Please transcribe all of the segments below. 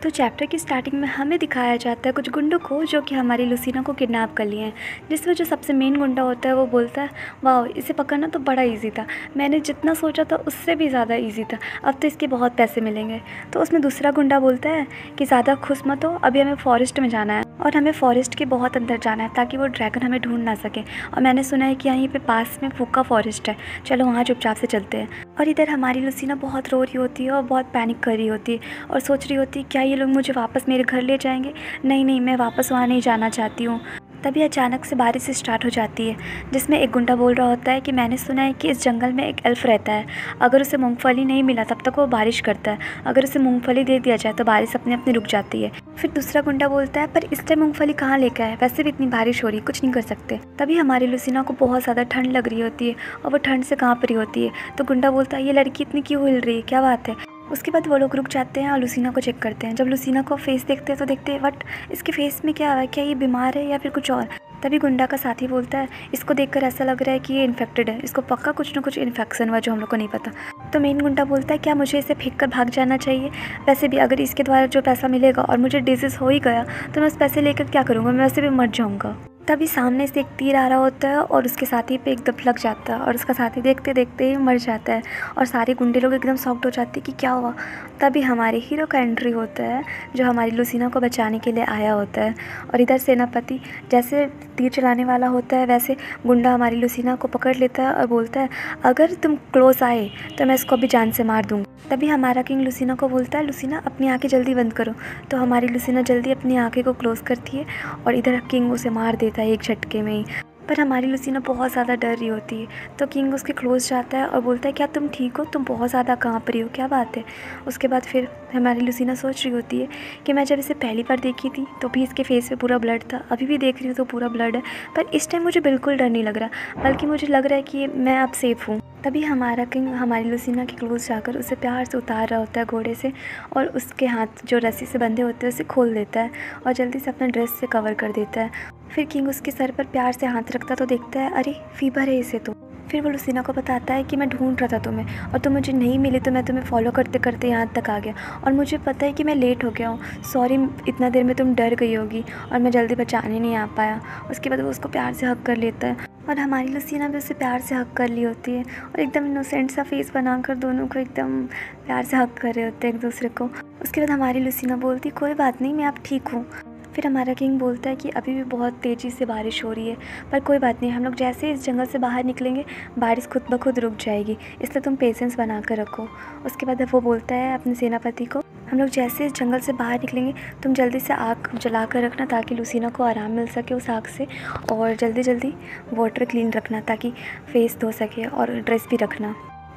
तो चैप्टर की स्टार्टिंग में हमें दिखाया जाता है कुछ गुंडों को जो कि हमारी लुसीना को किडनैप कर लिए हैं, जिसमें जो सबसे मेन गुंडा होता है वो बोलता है वाह इसे पकड़ना तो बड़ा इजी था, मैंने जितना सोचा था उससे भी ज़्यादा इजी था, अब तो इसके बहुत पैसे मिलेंगे। तो उसमें दूसरा गुंडा बोलता है कि ज़्यादा खुश मत हो, अभी हमें फॉरेस्ट में जाना है और हमें फॉरेस्ट के बहुत अंदर जाना है ताकि वो ड्रैगन हमें ढूंढ ना सके, और मैंने सुना है कि यहीं पे पास में फूका फॉरेस्ट है, चलो वहाँ चुपचाप से चलते हैं। और इधर हमारी लुसीना बहुत रो रही होती है और बहुत पैनिक कर रही होती है और सोच रही होती है क्या ये लोग मुझे वापस मेरे घर ले जाएंगे, नहीं नहीं मैं वापस वहाँ नहीं जाना चाहती हूँ। तभी अचानक से बारिश स्टार्ट हो जाती है, जिसमें एक गुंडा बोल रहा होता है कि मैंने सुना है कि इस जंगल में एक एल्फ रहता है, अगर उसे मूंगफली नहीं मिला तब तक वो बारिश करता है, अगर उसे मूंगफली दे दिया जाए तो बारिश अपने अपने रुक जाती है। फिर दूसरा गुंडा बोलता है पर इस टाइम मूंगफली कहाँ लेकर आए, वैसे भी इतनी बारिश हो रही है, कुछ नहीं कर सकते। तभी हमारी लुसीना को बहुत ज़्यादा ठंड लग रही होती है और वो ठंड से काँप रही होती है, तो गुंडा बोलता है ये लड़की इतनी क्यों हिल रही है, क्या बात है। उसके बाद वो लोग रुक जाते हैं और लुसीना को चेक करते हैं। जब लुसीना को फेस देखते हैं तो देखते हैं वट इसके फेस में क्या है, क्या ये बीमार है या फिर कुछ और। तभी गुंडा का साथी बोलता है इसको देखकर ऐसा लग रहा है कि ये इन्फेक्टेड है, इसको पक्का कुछ ना कुछ इन्फेक्शन हुआ जो हम लोग को नहीं पता। तो मेन गुंडा बोलता है क्या मुझे इसे फेंक कर भाग जाना चाहिए, वैसे भी अगर इसके द्वारा जो पैसा मिलेगा और मुझे डिजीज़ हो ही गया तो मैं उस पैसे लेकर क्या करूँगा, मैं वैसे भी मर जाऊँगा। तभी सामने से एक तीर आ रहा होता है और उसके साथी पे एकदम लग जाता है और उसका साथी देखते देखते ही मर जाता है और सारे गुंडे लोग एकदम शॉक्ड हो जाते हैं कि क्या हुआ। तभी हमारे हीरो का एंट्री होता है जो हमारी लुसीना को बचाने के लिए आया होता है, और इधर सेनापति जैसे तीर चलाने वाला होता है वैसे गुंडा हमारी लुसीना को पकड़ लेता है और बोलता है अगर तुम क्लोज आए तो मैं इसको अभी जान से मार दूँगा। तभी हमारा किंग लुसीना को बोलता है लुसीना अपनी आँखें जल्दी बंद करो, तो हमारी लुसीना जल्दी अपनी आँखें को क्लोज़ करती है और इधर किंग उसे मार देता है एक झटके में ही। पर हमारी लुसीना बहुत ज़्यादा डर रही होती है, तो किंग उसके क्लोज जाता है और बोलता है क्या तुम ठीक हो, तुम बहुत ज़्यादा काँप रही हो, क्या बात है। उसके बाद फिर हमारी लुसीना सोच रही होती है कि मैं जब इसे पहली बार देखी थी तो भी इसके फेस पे पूरा ब्लड था, अभी भी देख रही हूँ तो पूरा ब्लड है, पर इस टाइम मुझे बिल्कुल डर नहीं लग रहा, बल्कि मुझे लग रहा है कि मैं अब सेफ़ हूँ। तभी हमारा किंग हमारी लुसीना के क्लोज जाकर उसे प्यार से उतार रहा होता है घोड़े से, और उसके हाथ जो रस्सी से बंधे होते हैं उसे खोल देता है और जल्दी से अपना ड्रेस से कवर कर देता है। फिर किंग उसके सर पर प्यार से हाथ रखता तो देखता है अरे फीवर है इसे तो। फिर वो लुसीना को बताता है कि मैं ढूंढ रहा था तुम्हें और तुम मुझे नहीं मिली तो मैं तुम्हें फॉलो करते करते यहाँ तक आ गया, और मुझे पता है कि मैं लेट हो गया हूँ, सॉरी इतना देर में तुम डर गई होगी और मैं जल्दी बचाने नहीं आ पाया। उसके बाद वो उसको प्यार से हग कर लेता है और हमारी लुसीना भी उसे प्यार से हग कर ली होती है और एकदम इनोसेंट सा फेस बनाकर दोनों को एकदम प्यार से हग कर रहे होते हैं एक दूसरे को। उसके बाद हमारी लुसीना बोलती कोई बात नहीं, मैं अब ठीक हूँ। फिर हमारा किंग बोलता है कि अभी भी बहुत तेज़ी से बारिश हो रही है, पर कोई बात नहीं, हम लोग जैसे इस जंगल से बाहर निकलेंगे बारिश खुद ब खुद रुक जाएगी, इसलिए तुम पेशेंस बना कर रखो। उसके बाद वो बोलता है अपने सेनापति को हम लोग जैसे इस जंगल से बाहर निकलेंगे तुम जल्दी से आग जला कर रखना ताकि लुसीना को आराम मिल सके उस आग से, और जल्दी जल्दी वाटर क्लीन रखना ताकि फेस धो सके, और ड्रेस भी रखना।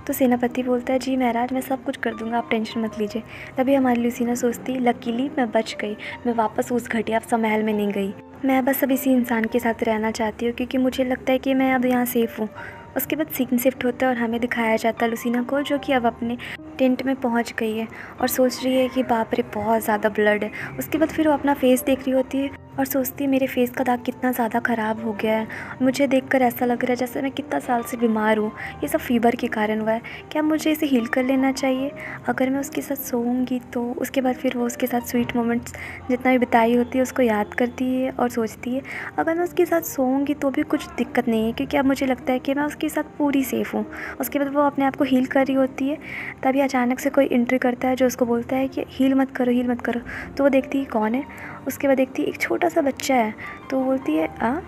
तो सेनापति बोलता है जी महाराज मैं सब कुछ कर दूंगा, आप टेंशन मत लीजिए। तभी हमारी लुसीना सोचती लकीली मैं बच गई, मैं वापस उस घटिया सा महल में नहीं गई, मैं बस अब इसी इंसान के साथ रहना चाहती हूँ क्योंकि मुझे लगता है कि मैं अब यहाँ सेफ़ हूँ। उसके बाद सीन शिफ्ट होता है और हमें दिखाया जाता है लुसीना को जो कि अब अपने टेंट में पहुँच गई है और सोच रही है कि बाप रे बहुत ज़्यादा ब्लड है। उसके बाद फिर वो अपना फेस देख रही होती है और सोचती है मेरे फेस का दाग कितना ज़्यादा ख़राब हो गया है, मुझे देखकर ऐसा लग रहा है जैसे मैं कितना साल से बीमार हूँ, ये सब फीवर के कारण हुआ है, क्या मुझे इसे हील कर लेना चाहिए अगर मैं उसके साथ सोऊंगी तो। उसके बाद फिर वो उसके साथ स्वीट मोमेंट्स जितना भी बिताई होती है उसको याद करती है और सोचती है अगर मैं उसके साथ सोऊंगी तो भी कुछ दिक्कत नहीं है क्योंकि अब मुझे लगता है कि मैं उसके साथ पूरी सेफ़ हूँ। उसके बाद वो अपने आप को हील कर रही होती है, तभी अचानक से कोई एंट्री करता है जो उसको बोलता है कि हील मत करो हील मत करो। तो वो देखती है कौन है, उसके बाद देखती है एक छोटा सा बच्चा है, तो वो बोलती है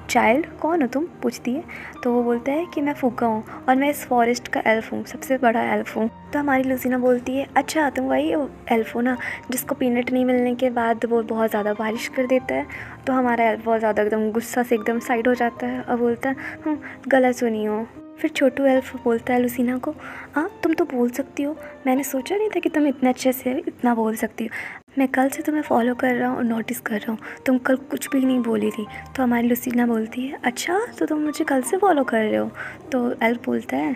चाइल्ड कौन हो तुम, पूछती है। तो वो बोलता है कि मैं फूका हूँ और मैं इस फॉरेस्ट का एल्फ हूँ, सबसे बड़ा एल्फ हूँ। तो हमारी लुसीना बोलती है अच्छा तुम वही एल्फ हो ना जिसको पीनट नहीं मिलने के बाद वो बहुत ज़्यादा बारिश कर देता है। तो हमारा एल्फ बहुत ज़्यादा एकदम गुस्सा से एकदम साइड हो जाता है और बोलता है गलत सुनी हो। फिर छोटू एल्फ बोलता है लुसीना को तुम तो बोल सकती हो, मैंने सोचा नहीं था कि तुम इतने अच्छे से इतना बोल सकती हो, मैं कल से तुम्हें फॉलो कर रहा हूँ और नोटिस कर रहा हूँ, तुम कल कुछ भी नहीं बोली थी। तो हमारी लुसीना बोलती है अच्छा तो तुम मुझे कल से फॉलो कर रहे हो। तो एल्फ बोलता है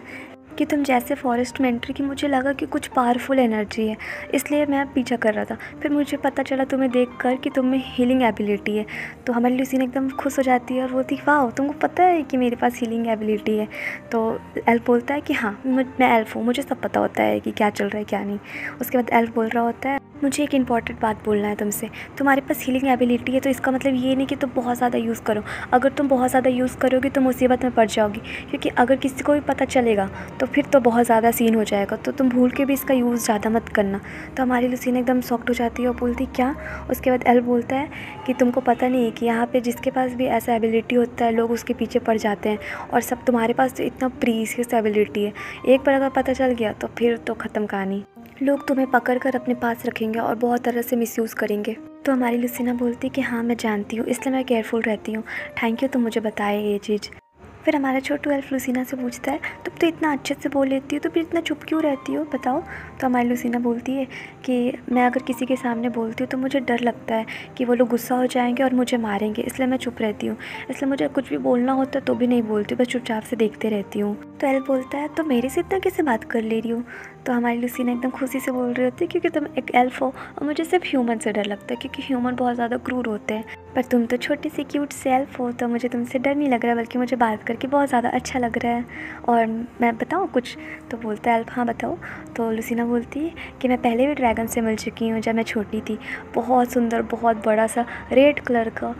कि तुम जैसे फॉरेस्ट में एंट्री की मुझे लगा कि कुछ पावरफुल एनर्जी है, इसलिए मैं पीछा कर रहा था, फिर मुझे पता चला तुम्हें देखकर कि तुम में हीलिंग एबिलिटी है। तो हमारी लुसीना एकदम खुश हो जाती है और बोलती वाह तुमको पता है कि मेरे पास हीलिंग एबिलिटी है। तो एल्फ बोलता है कि हाँ मैं एल्फ हूँ, मुझे सब पता होता है कि क्या चल रहा है क्या नहीं। उसके बाद एल्फ बोल रहा होता है मुझे एक इम्पॉर्टेंट बात बोलना है तुमसे। तुम्हारे पास हीलिंग एबिलिटी है तो इसका मतलब ये नहीं कि तुम बहुत ज़्यादा यूज़ करो। अगर तुम बहुत ज़्यादा यूज़ करोगे तो मुसीबत में पड़ जाओगी, क्योंकि अगर किसी को भी पता चलेगा तो फिर तो बहुत ज़्यादा सीन हो जाएगा। तो तुम भूल के भी इसका यूज़ ज़्यादा मत करना। तो हमारी लुसीना एकदम शॉक्ड हो जाती है और बोलती क्या। उसके बाद एल बोलता है कि तुमको पता नहीं है कि यहाँ पर जिसके पास भी ऐसा एबिलिटी होता है लोग उसके पीछे पड़ जाते हैं, और सब तुम्हारे पास तो इतना प्रीसियस एबिलिटी है, एक बार अगर पता चल गया तो फिर तो ख़त्म कहानी। लोग तुम्हें पकड़ कर अपने पास रखेंगे और बहुत तरह से मिसयूज़ करेंगे। तो हमारी लुसीना बोलती कि हाँ मैं जानती हूँ, इसलिए मैं केयरफुल रहती हूँ। थैंक यू, तुम मुझे बताए ये चीज़। फिर हमारा छोटू एल्फ लुसीना से पूछता है तुम तो इतना अच्छे से बोल लेती हो तो फिर इतना चुप क्यों रहती हो, बताओ। तो हमारी लुसीना बोलती है कि मैं अगर किसी के सामने बोलती हूँ तो मुझे डर लगता है कि वो लोग गुस्सा हो जाएंगे और मुझे मारेंगे, इसलिए मैं चुप रहती हूँ। इसलिए मुझे कुछ भी बोलना होता है तो भी नहीं बोलती, बस चुपचाप से देखते रहती हूँ। तो एल्फ बोलता है तो मेरे से इतना कैसे बात कर ले रही हो। तो हमारी लुसीना एकदम खुशी से बोल रही होती है क्योंकि तुम एक एल्फ हो और मुझे सिर्फ ह्यूमन से डर लगता है, क्योंकि ह्यूमन बहुत ज़्यादा क्रूर होते हैं, पर तुम तो छोटी सी क्यूट से एल्फ हो तो मुझे तुमसे डर नहीं लग रहा, बल्कि मुझे बात करके बहुत ज़्यादा अच्छा लग रहा है। और मैं बताऊँ कुछ। तो बोलता है एल्फ हाँ बताओ। तो लुसीना बोलती है कि मैं पहले भी ड्रैगन से मिल चुकी हूँ जब मैं छोटी थी। बहुत सुंदर, बहुत बड़ा सा रेड कलर का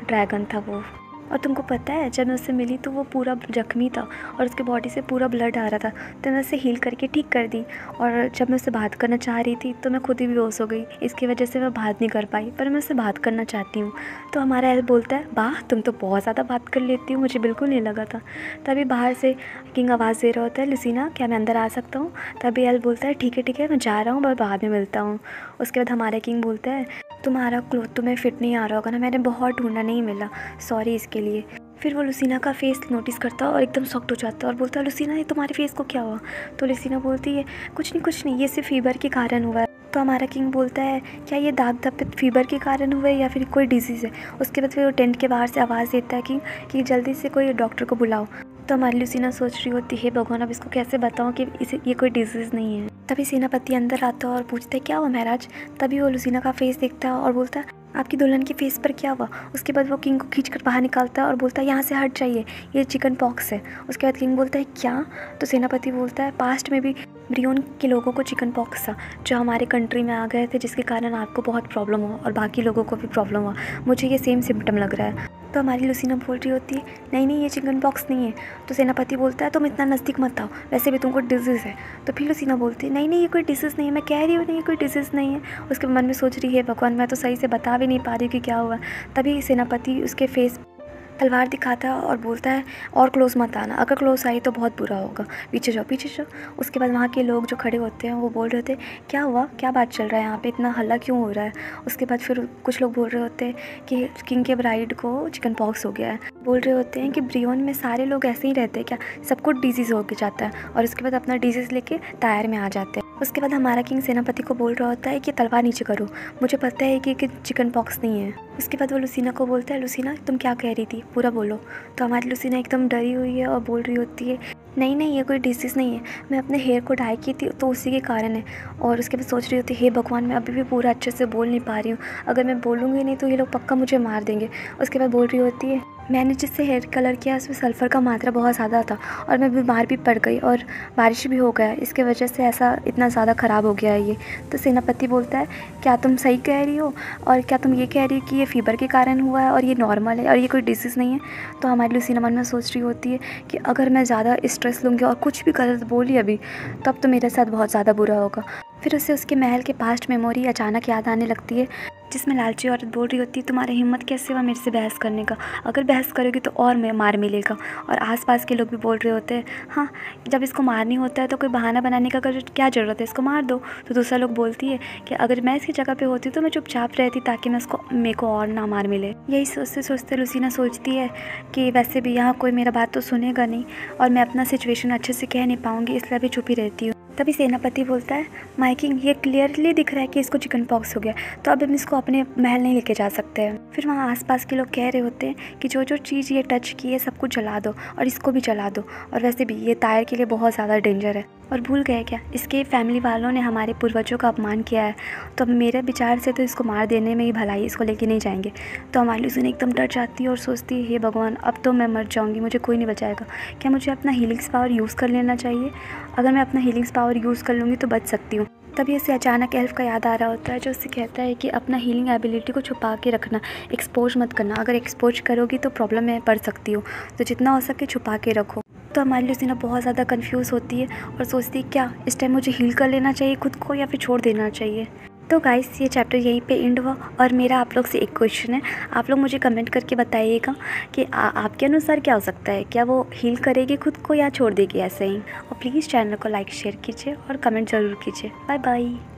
ड्रैगन था वो। और तुमको पता है जब मैं उससे मिली तो वो पूरा जख्मी था और उसके बॉडी से पूरा ब्लड आ रहा था, तो मैं उसे हील करके ठीक कर दी। और जब मैं उससे बात करना चाह रही थी तो मैं खुद ही बेहोश हो गई, इसकी वजह से मैं बात नहीं कर पाई, पर मैं उससे बात करना चाहती हूँ। तो हमारा एल बोलता है वाह तुम तो बहुत ज़्यादा बात कर लेती हो, मुझे बिल्कुल नहीं लगा था। तभी बाहर से किंग आवाज़ दे रहा होता है लुसीना क्या मैं अंदर आ सकता हूँ। तभी एल बोलता है ठीक है मैं जा रहा हूँ, पर बाद में मिलता हूँ। उसके बाद हमारा किंग बोलता है तुम्हारा क्लोथ तुम्हें फिट नहीं आ रहा होगा ना, मैंने बहुत ढूंढा नहीं मिला, सॉरी इसके लिए। फिर वो लुसीना का फेस नोटिस करता है और एकदम शॉक्ड हो जाता है और बोलता है लुसीना ये तुम्हारे फेस को क्या हुआ। तो लुसीना बोलती है कुछ नहीं ये सिर्फ फीवर के कारण हुआ है। तो हमारा किंग बोलता है क्या ये दाग धब्बे फीवर के कारण हुए या फिर कोई डिजीज़ है। उसके बाद फिर वो टेंट के बाहर से आवाज़ देता है कि जल्दी से कोई डॉक्टर को बुलाओ। तो हमारी लुसीना सोच रही होती है भगवान अब इसको कैसे बताऊँ कि इसे ये कोई डिजीज़ नहीं है। तभी सेनापति अंदर आता है और पूछता है क्या हुआ महाराज। तभी वो लुसीना का फेस देखता है और बोलता है आपकी दुल्हन के फेस पर क्या हुआ। उसके बाद वो किंग को खींचकर बाहर निकालता है और बोलता है यहाँ से हट जाइए, ये चिकन पॉक्स है। उसके बाद किंग बोलता है क्या। तो सेनापति बोलता है पास्ट में भी ब्रियोन के लोगों को चिकन पॉक्स था जो हमारे कंट्री में आ गए थे, जिसके कारण आपको बहुत प्रॉब्लम हुआ और बाकी लोगों को भी प्रॉब्लम हुआ। मुझे ये सेम सिम्टम लग रहा है। तो हमारी लुसीना बोल रही होती है नहीं ये चिकन पॉक्स नहीं है। तो सेनापति बोलता है तुम इतना नज़दीक मत आओ, वैसे भी तुमको डिजीज़ है। तो फिर लुसीना बोलती है नहीं ये कोई डिजीज़ नहीं है, मैं कह रही हूँ नहीं ये कोई डिजीज़ नहीं है। उसके मन में सोच रही है भगवान मैं तो सही से बता भी नहीं पा रही कि क्या हुआ। तभी सेनापति उसके फेस तलवार दिखाता है और बोलता है और क्लोज मत आना, अगर क्लोज आई तो बहुत बुरा होगा, पीछे जाओ। उसके बाद वहाँ के लोग जो खड़े होते हैं वो बोल रहे होते हैं क्या हुआ, क्या बात चल रहा है यहाँ पे, इतना हल्ला क्यों हो रहा है। उसके बाद फिर कुछ लोग बोल रहे होते हैं कि किंग के ब्राइड को चिकन पॉक्स हो गया है। बोल रहे होते हैं कि ब्रियोन में सारे लोग ऐसे ही रहते हैं क्या, सबको डिजीज़ हो के जाता है और उसके बाद अपना डिजीज़ लेके टायर में आ जाते हैं। उसके बाद हमारा किंग सेनापति को बोल रहा होता है कि तलवार नीचे करो, मुझे पता है कि चिकन पॉक्स नहीं है। उसके बाद वो लुसीना को बोलता है लुसीना तुम क्या कह रही थी पूरा बोलो। तो हमारी लुसीना एकदम डरी हुई है और बोल रही होती है नहीं ये कोई डिजीज़ नहीं है, मैं अपने हेयर को डाई की थी तो उसी के कारण है। और उसके बाद सोच रही होती है हे भगवान मैं अभी भी पूरा अच्छे से बोल नहीं पा रही हूँ, अगर मैं बोलूँगी नहीं तो ये लोग पक्का मुझे मार देंगे। उसके बाद बोल रही होती है मैंने जिससे हेयर कलर किया उसमें सल्फ़र का मात्रा बहुत ज़्यादा था और मैं बीमार भी पड़ गई और बारिश भी हो गया, इसके वजह से ऐसा इतना ज़्यादा ख़राब हो गया है ये। तो सेनापति बोलता है क्या तुम सही कह रही हो और क्या तुम ये कह रही हो कि ये फीवर के कारण हुआ है और ये नॉर्मल है और ये कोई डिजीज़ नहीं है। तो हमारी लुसीना मन में सोच रही होती है कि अगर मैं ज़्यादा स्ट्रेस लूँगी और कुछ भी गलत बोली अभी तब तो मेरे साथ बहुत ज़्यादा बुरा होगा। फिर उसे उसके महल के पास्ट मेमोरी अचानक याद आने लगती है जिसमें लालची औरत बोल रही होती है तुम्हारी हिम्मत कैसे हुआ मेरे से बहस करने का, अगर बहस करोगी तो और मार मिलेगा। और आसपास के लोग भी बोल रहे होते हैं हाँ जब इसको मारनी होता है तो कोई बहाना बनाने का अगर क्या ज़रूरत है, इसको मार दो। तो दूसरा लोग बोलती है कि अगर मैं इसकी जगह पे होती तो मैं चुपचाप रहती ताकि मेरे को और ना मार मिले। यही सोचते सोचते लुसीना सोचती है कि वैसे भी यहाँ कोई मेरा बात तो सुनेगा नहीं और मैं अपना सिचुएशन अच्छे से कह नहीं पाऊँगी, इसलिए अभी चुप ही रहती हूँ। तभी सेनापति बोलता है माय किंग ये क्लियरली दिख रहा है कि इसको चिकन पॉक्स हो गया, तो अब हम इसको अपने महल नहीं लेके जा सकते हैं। फिर वहाँ आसपास के लोग कह रहे होते हैं कि जो चीज़ ये टच की है सब कुछ जला दो और इसको भी जला दो, और वैसे भी ये तायर के लिए बहुत ज़्यादा डेंजर है। और भूल गए क्या इसके फैमिली वालों ने हमारे पूर्वजों का अपमान किया है, तो मेरे विचार से तो इसको मार देने में ही भलाई, इसको लेके नहीं जाएंगे। तो हमारी लुसीना एकदम डर जाती है और सोचती है हे भगवान अब तो मैं मर जाऊँगी, मुझे कोई नहीं बचाएगा। क्या मुझे अपना हीलिंग्स पावर यूज़ कर लेना चाहिए, अगर मैं अपना हीलिंग्स पावर यूज़ कर लूँगी तो बच सकती हूँ। तभी उसे अचानक एल्फ का याद आ रहा होता है, जो उससे कहता है कि अपना हीलिंग एबिलिटी को छुपा के रखना, एक्सपोज मत करना। अगर एक्सपोज करोगी तो प्रॉब्लम में पड़ सकती हो, तो जितना हो सके छुपा के रखो। तो हमारी लूसीना बहुत ज़्यादा कंफ्यूज होती है और सोचती है क्या इस टाइम मुझे हील कर लेना चाहिए खुद को या फिर छोड़ देना चाहिए। तो गाइस ये चैप्टर यहीं पे एंड हुआ और मेरा आप लोग से एक क्वेश्चन है, आप लोग मुझे कमेंट करके बताइएगा कि आपके अनुसार क्या हो सकता है, क्या वो हील करेगी खुद को या छोड़ देगी ऐसे ही। और प्लीज़ चैनल को लाइक शेयर कीजिए और कमेंट ज़रूर कीजिए। Bye bye.